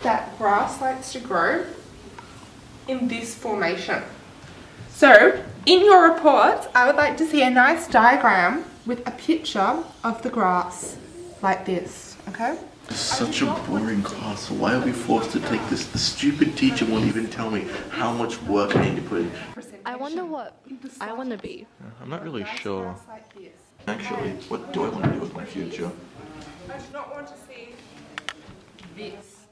that grass likes to grow in this formation. So, in your report, I would like to see a nice diagram with a picture of the grass, like this, okay? It's such a boring class, so why are we forced to take this? The stupid teacher won't even tell me how much work I need to put in. I wonder what I want to be. I'm not really sure. Actually, what do I want to do with my future? I do not want to see this,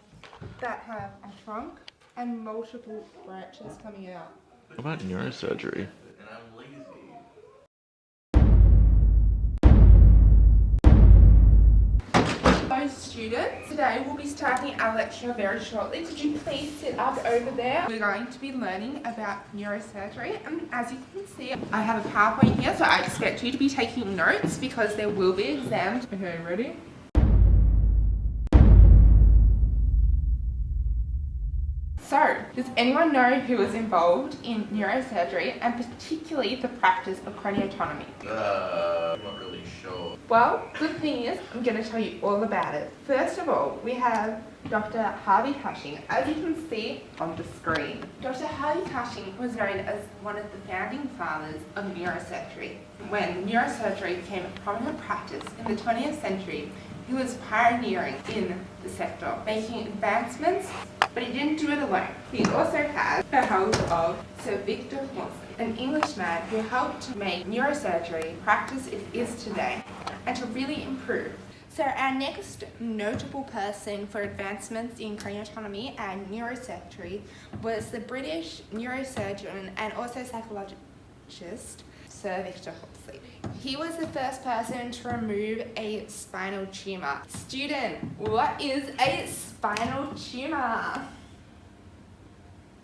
that have a trunk and multiple branches coming out. What about neurosurgery? Those students, today we'll be starting our lecture very shortly. Could you please sit up over there? We're going to be learning about neurosurgery, and as you can see, I have a PowerPoint here, so I expect you to be taking notes because there will be exams. Okay, ready? So, does anyone know who is involved in neurosurgery and particularly the practice of craniotomy? I'm not really sure. Well, good thing is, I'm going to tell you all about it. First of all, we have Dr. Harvey Cushing, as you can see on the screen. Dr. Harvey Cushing was known as one of the founding fathers of neurosurgery. When neurosurgery became a prominent practice in the 20th century, he was pioneering in the sector, making advancements, but he didn't do it alone. He also had the help of Sir Victor Wilson, an Englishman who helped to make neurosurgery practice it is today and to really improve. So our next notable person for advancements in craniotomy and neurosurgery was the British neurosurgeon and also psychologist, Sir Victor Wilson. He was the first person to remove a spinal tumour. Student, what is a spinal tumour?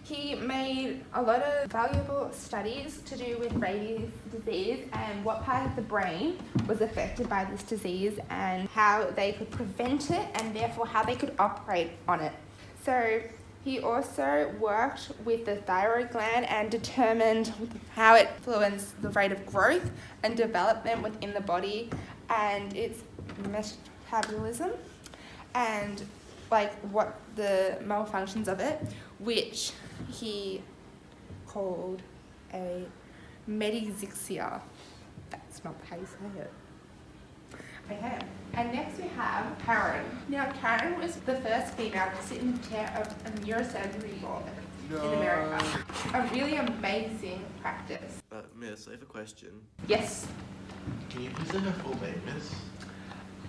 He made a lot of valuable studies to do with rabies disease and what part of the brain was affected by this disease and how they could prevent it and therefore how they could operate on it. So he also worked with the thyroid gland and determined how it influenced the rate of growth and development within the body and its metabolism and like what the malfunctions of it, which he called a metachexia. That's not how you say it. Okay, and next we have Karen. Now Karen was the first female to sit in the chair of a neurosurgery board in America. A really amazing practice. Miss, I have a question. Yes. Can you please say her full name, Miss?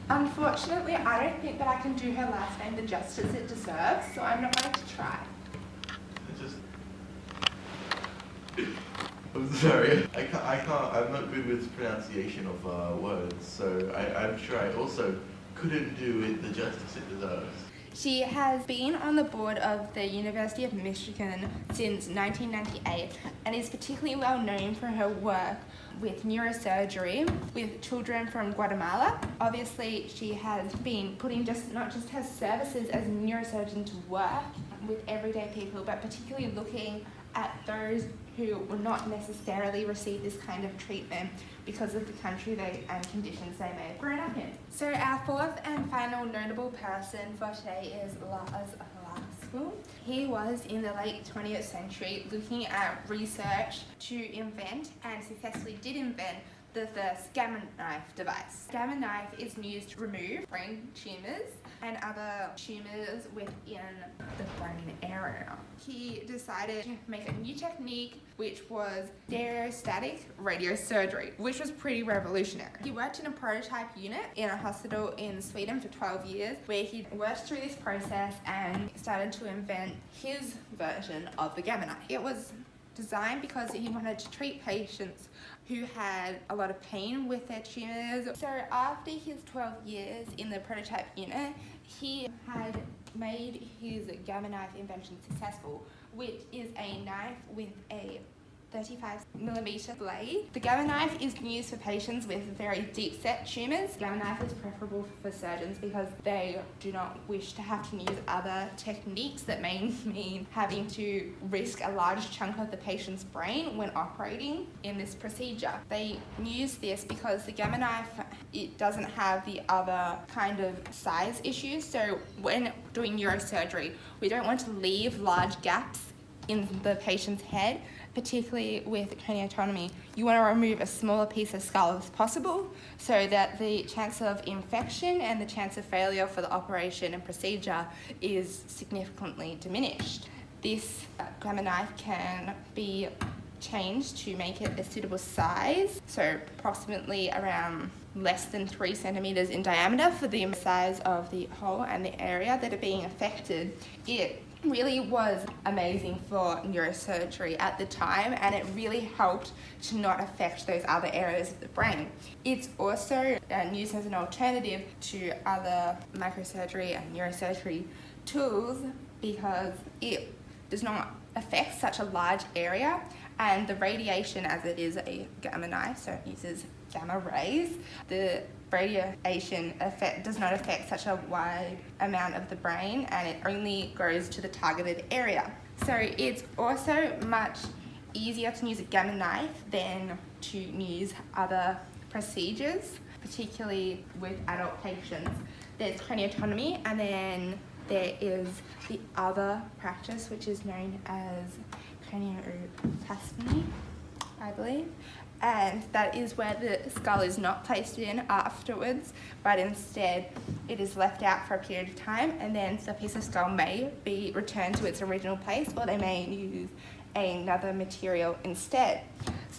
Unfortunately, I don't think that I can do her last name the justice it deserves, so I'm not going to try. I'm sorry. I can't, I'm not good with pronunciation of words, so I'm sure I also couldn't do it the justice it deserves. She has been on the board of the University of Michigan since 1998 and is particularly well known for her work with neurosurgery with children from Guatemala. Obviously, she has been putting not just her services as a neurosurgeon to work with everyday people, but particularly looking at those who will not necessarily receive this kind of treatment because of the country and conditions they may have grown up in. So our fourth and final notable person for today is Lars Lasker. He was in the late 20th century looking at research to invent and successfully did invent the first gamma knife device. Gamma knife is used to remove brain tumours and other tumours within the brain area. He decided to make a new technique which was stereostatic radiosurgery, which was pretty revolutionary. He worked in a prototype unit in a hospital in Sweden for 12 years where he worked through this process and started to invent his version of the gamma knife. It was designed because he wanted to treat patients who had a lot of pain with their tumours. So after his 12 years in the prototype unit, he had made his gamma knife invention successful, which is a knife with a 35mm blade. The gamma knife is used for patients with very deep set tumours. Gamma knife is preferable for surgeons because they do not wish to have to use other techniques that may mean having to risk a large chunk of the patient's brain when operating in this procedure. They use this because the gamma knife, it doesn't have the other kind of size issues. So when doing neurosurgery, we don't want to leave large gaps in the patient's head, particularly with craniotomy. You want to remove a smaller piece of skull as possible so that the chance of infection and the chance of failure for the operation and procedure is significantly diminished. This gamma knife can be changed to make it a suitable size, so approximately around less than 3 centimeters in diameter for the size of the hole and the area that are being affected. It really was amazing for neurosurgery at the time, and it really helped to not affect those other areas of the brain. It's also used as an alternative to other microsurgery and neurosurgery tools because it does not affect such a large area, and the radiation, as it is a gamma knife, so it uses gamma rays, the radiation does not affect such a wide amount of the brain, and it only goes to the targeted area. So it's also much easier to use a gamma knife than to use other procedures, particularly with adult patients. There's craniotomy, and then there is the other practice, which is known as cranioplasty, I believe. And that is where the skull is not placed in afterwards, but instead it is left out for a period of time, and then the piece of skull may be returned to its original place, or they may use another material instead.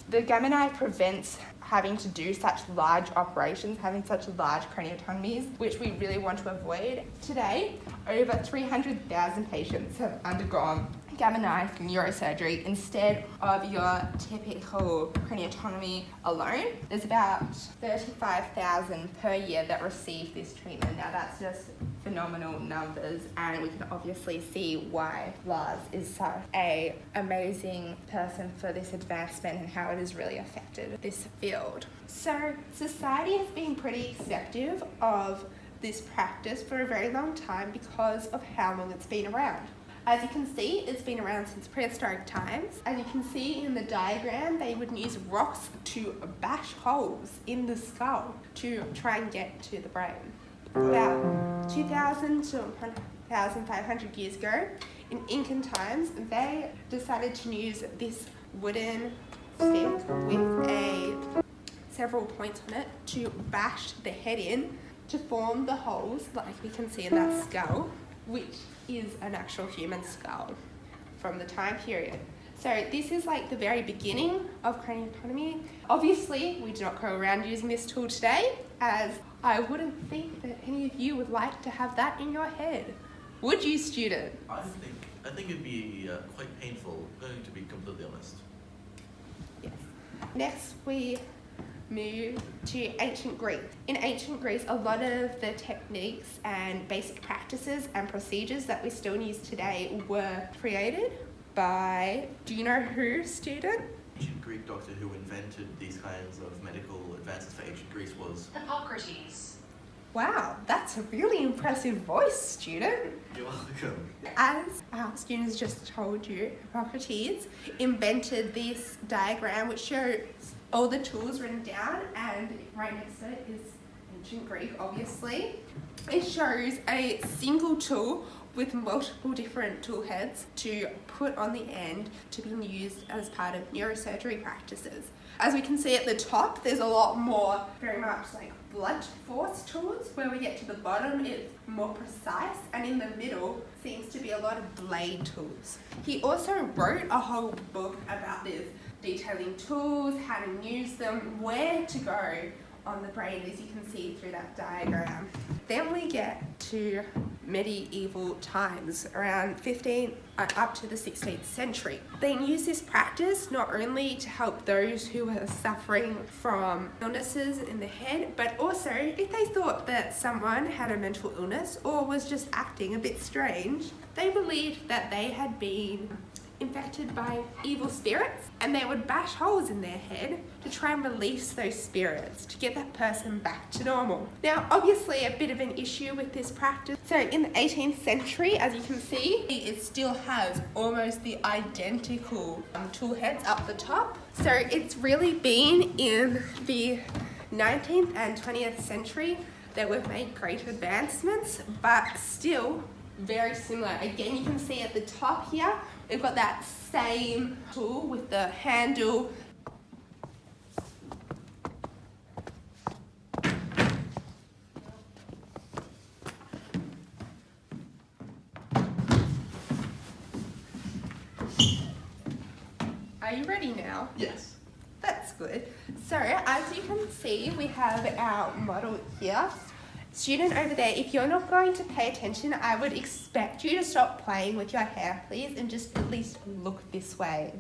The gamma knife prevents having to do such large operations, having such large craniotomies, which we really want to avoid. Today, over 300,000 patients have undergone gamma knife neurosurgery instead of your typical craniotomy alone. There's about 35,000 per year that receive this treatment. Now that's just phenomenal numbers, and we can obviously see why Lars is such an amazing person for this advancement and how it has really affected this field. So society has been pretty accepting of this practice for a very long time because of how long it's been around. As you can see, it's been around since prehistoric times. As you can see in the diagram, they would use rocks to bash holes in the skull to try and get to the brain. About 2,000 to 1,500 years ago, in Incan times, they decided to use this wooden stick with several points on it to bash the head in to form the holes like we can see in that skull, which is an actual human skull from the time period. So this is like the very beginning of craniotomy. Obviously, we do not go around using this tool today, as I wouldn't think that any of you would like to have that in your head. Would you, student? I think it'd be quite painful, going to be completely honest. Yes. Next, we move to ancient Greece. In ancient Greece, a lot of the techniques and basic practices and procedures that we still use today were created by, do you know who, student? Ancient Greek doctor who invented these kinds of medical advances for ancient Greece was Hippocrates. Wow, that's a really impressive voice, student. You're welcome. As our students just told you, Hippocrates invented this diagram which shows all the tools written down, and right next to it is ancient Greek, obviously. It shows a single tool with multiple different tool heads to put on the end to be used as part of neurosurgery practices. As we can see at the top, there's a lot more very much like blunt force tools. Where we get to the bottom, it's more precise, and in the middle seems to be a lot of blade tools. He also wrote a whole book about this, detailing tools, how to use them, where to go on the brain, as you can see through that diagram. Then we get to medieval times, around 15 up to the 16th century. They used this practice not only to help those who were suffering from illnesses in the head, but also if they thought that someone had a mental illness or was just acting a bit strange, they believed that they had been infected by evil spirits, and they would bash holes in their head to try and release those spirits to get that person back to normal. Now, obviously, a bit of an issue with this practice. So in the 18th century, as you can see, it still has almost the identical tool heads up the top. So it's really been in the 19th and 20th century that we've made great advancements, but still very similar. Again, you can see at the top here, we've got that same tool with the handle. Are you ready now? Yes. That's good. So, as you can see, we have our model here. Student over there, if you're not going to pay attention, I would expect you to stop playing with your hair, please, and just at least look this way.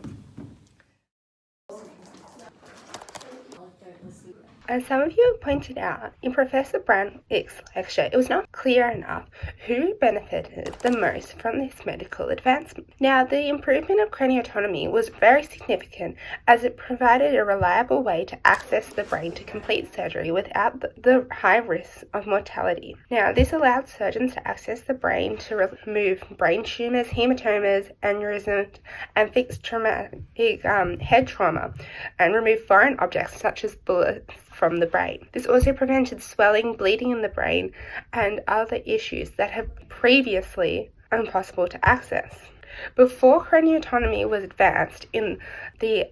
As some of you have pointed out, in Professor Brownwick's lecture, it was not clear enough who benefited the most from this medical advancement. Now, the improvement of craniotomy was very significant as it provided a reliable way to access the brain to complete surgery without the high risk of mortality. Now, this allowed surgeons to access the brain to remove brain tumours, hematomas, aneurysms, and fix traumatic head trauma, and remove foreign objects such as bullets from the brain. This also prevented swelling, bleeding in the brain, and other issues that have previously been impossible to access. Before craniotomy was advanced in the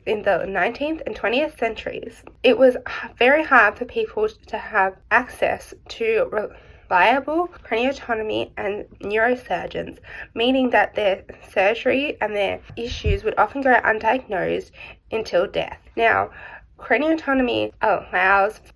19th and 20th centuries, it was very hard for people to have access to reliable craniotomy and neurosurgeons, meaning that their surgery and their issues would often go undiagnosed until death. Now, craniotomy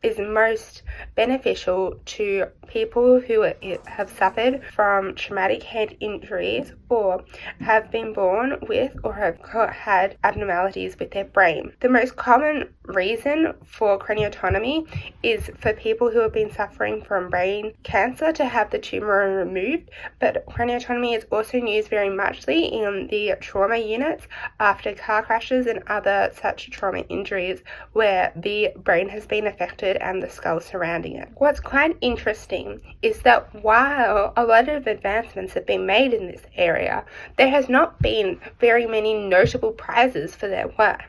is most beneficial to people who have suffered from traumatic head injuries or have been born with or have had abnormalities with their brain. The most common reason for craniotomy is for people who have been suffering from brain cancer to have the tumor removed, but craniotomy is also used very muchly in the trauma units after car crashes and other such trauma injuries where the brain has been affected and the skull surrounding it. What's quite interesting is that while a lot of advancements have been made in this area, there has not been very many notable prizes for their work.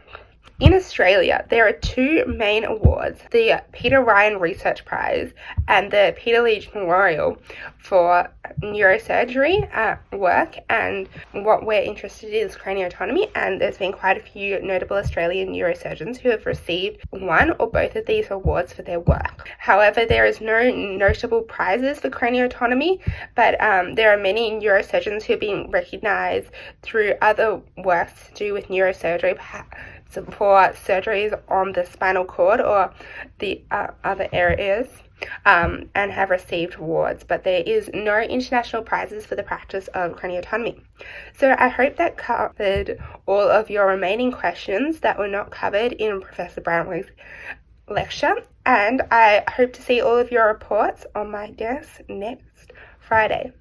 In Australia, there are two main awards, the Peter Ryan Research Prize and the Peter Leach Memorial for neurosurgery work, and what we're interested in is craniotomy, and there's been quite a few notable Australian neurosurgeons who have received one or both of these awards for their work. However, there is no notable prizes for craniotomy, but there are many neurosurgeons who have been recognised through other works to do with neurosurgery, for surgeries on the spinal cord or the other areas, and have received awards, but there is no international prizes for the practice of craniotomy. So I hope that covered all of your remaining questions that were not covered in Professor Brownwick's lecture, and I hope to see all of your reports on my desk next Friday.